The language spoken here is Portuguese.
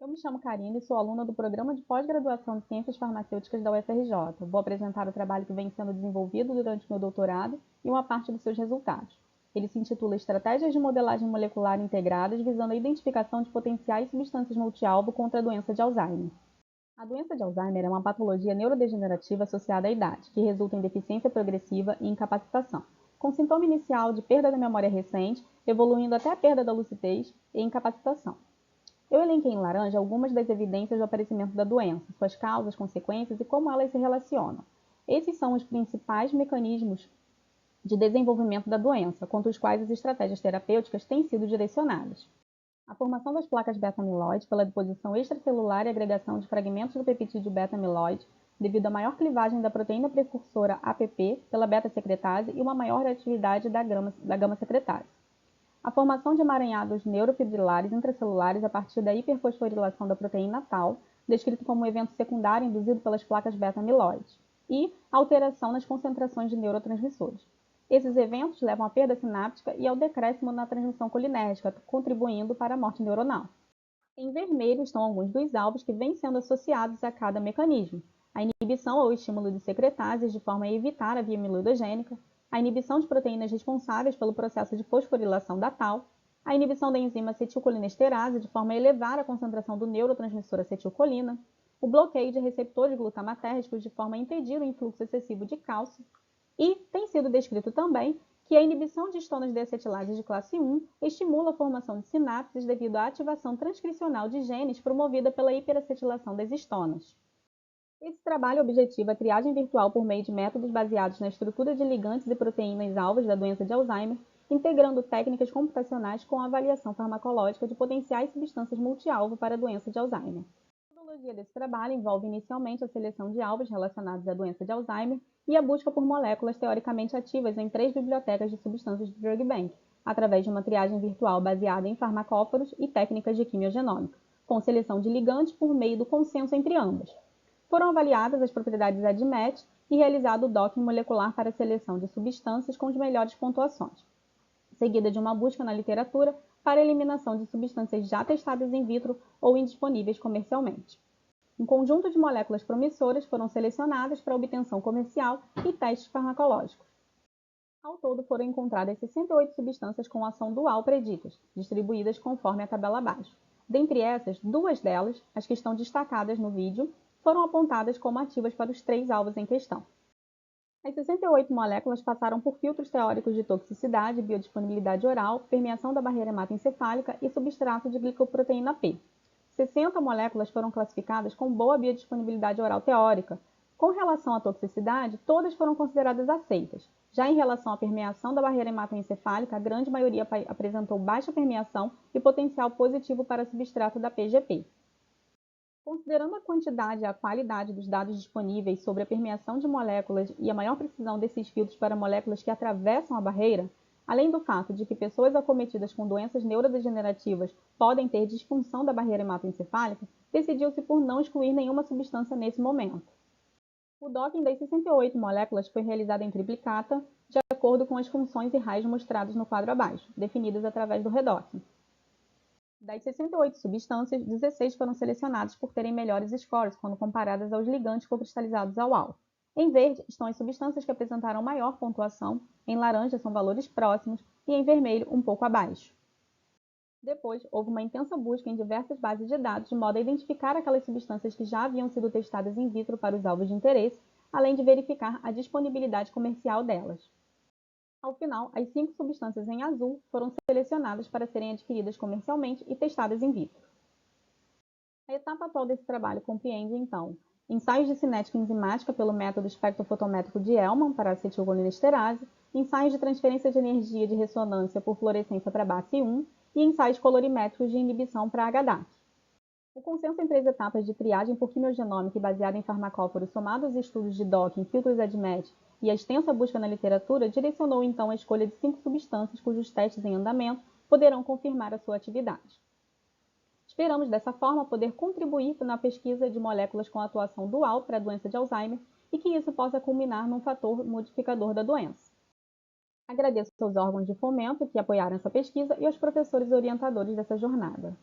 Eu me chamo Karine e sou aluna do Programa de Pós-Graduação de Ciências Farmacêuticas da UFRJ. Vou apresentar o trabalho que vem sendo desenvolvido durante meu doutorado e uma parte dos seus resultados. Ele se intitula Estratégias de Modelagem Molecular Integradas visando a identificação de potenciais substâncias multialvo contra a doença de Alzheimer. A doença de Alzheimer é uma patologia neurodegenerativa associada à idade, que resulta em deficiência progressiva e incapacitação, com sintoma inicial de perda da memória recente, evoluindo até a perda da lucidez e incapacitação. Eu elenquei em laranja algumas das evidências do aparecimento da doença, suas causas, consequências e como elas se relacionam. Esses são os principais mecanismos de desenvolvimento da doença, contra os quais as estratégias terapêuticas têm sido direcionadas. A formação das placas beta-amiloide pela deposição extracelular e agregação de fragmentos do peptídeo beta-amiloide, devido à maior clivagem da proteína precursora APP pela beta-secretase e uma maior atividade da gama-secretase. A formação de emaranhados neurofibrilares intracelulares a partir da hiperfosforilação da proteína tau, descrito como um evento secundário induzido pelas placas beta-amiloide, e alteração nas concentrações de neurotransmissores. Esses eventos levam à perda sináptica e ao decréscimo na transmissão colinérgica, contribuindo para a morte neuronal. Em vermelho estão alguns dos alvos que vêm sendo associados a cada mecanismo: a inibição ou estímulo de secretases de forma a evitar a via amiloidogênica, a inibição de proteínas responsáveis pelo processo de fosforilação da tau, a inibição da enzima acetilcolinesterase de forma a elevar a concentração do neurotransmissor acetilcolina, o bloqueio de receptores glutamatérgicos de forma a impedir o influxo excessivo de cálcio, e tem sido descrito também que a inibição de histonas deacetilases de classe 1 estimula a formação de sinapses devido à ativação transcricional de genes promovida pela hiperacetilação das histonas. Esse trabalho objetiva a triagem virtual por meio de métodos baseados na estrutura de ligantes e proteínas alvos da doença de Alzheimer, integrando técnicas computacionais com a avaliação farmacológica de potenciais substâncias multialvo para a doença de Alzheimer. A metodologia desse trabalho envolve inicialmente a seleção de alvos relacionados à doença de Alzheimer e a busca por moléculas teoricamente ativas em 3 bibliotecas de substâncias do Drug Bank, através de uma triagem virtual baseada em farmacóforos e técnicas de quimiogenômica, com seleção de ligantes por meio do consenso entre ambas. Foram avaliadas as propriedades ADMET e realizado o docking molecular para a seleção de substâncias com as melhores pontuações, seguida de uma busca na literatura para a eliminação de substâncias já testadas in vitro ou indisponíveis comercialmente. Um conjunto de moléculas promissoras foram selecionadas para obtenção comercial e testes farmacológicos. Ao todo, foram encontradas 68 substâncias com ação dual preditas, distribuídas conforme a tabela abaixo. Dentre essas, 2 delas, as que estão destacadas no vídeo, foram apontadas como ativas para os 3 alvos em questão. As 68 moléculas passaram por filtros teóricos de toxicidade, biodisponibilidade oral, permeação da barreira hematoencefálica e substrato de glicoproteína P. 60 moléculas foram classificadas com boa biodisponibilidade oral teórica. Com relação à toxicidade, todas foram consideradas aceitas. Já em relação à permeação da barreira hematoencefálica, a grande maioria apresentou baixa permeação e potencial positivo para substrato da PGP. Considerando a quantidade e a qualidade dos dados disponíveis sobre a permeação de moléculas e a maior precisão desses filtros para moléculas que atravessam a barreira, além do fato de que pessoas acometidas com doenças neurodegenerativas podem ter disfunção da barreira hematoencefálica, decidiu-se por não excluir nenhuma substância nesse momento. O docking das 68 moléculas foi realizado em triplicata, de acordo com as funções e raios mostrados no quadro abaixo, definidas através do redocking. Das 68 substâncias, 16 foram selecionadas por terem melhores scores quando comparadas aos ligantes cocristalizados ao álcool. Em verde estão as substâncias que apresentaram maior pontuação, em laranja são valores próximos e em vermelho um pouco abaixo. Depois, houve uma intensa busca em diversas bases de dados de modo a identificar aquelas substâncias que já haviam sido testadas in vitro para os alvos de interesse, além de verificar a disponibilidade comercial delas. Ao final, as 5 substâncias em azul foram selecionadas para serem adquiridas comercialmente e testadas in vitro. A etapa atual desse trabalho compreende, então, ensaios de cinética enzimática pelo método espectrofotométrico de Ellman para acetilcolinesterase, ensaios de transferência de energia de ressonância por fluorescência para BACE1 e ensaios colorimétricos de inibição para HDAC. O consenso entre as etapas de triagem por quimiogenômica e baseada em farmacóforos somado aos estudos de docking, filtros ADMET e a extensa busca na literatura direcionou então a escolha de 5 substâncias cujos testes em andamento poderão confirmar a sua atividade. Esperamos dessa forma poder contribuir na pesquisa de moléculas com atuação dual para a doença de Alzheimer e que isso possa culminar num fator modificador da doença. Agradeço aos órgãos de fomento que apoiaram essa pesquisa e aos professores orientadores dessa jornada.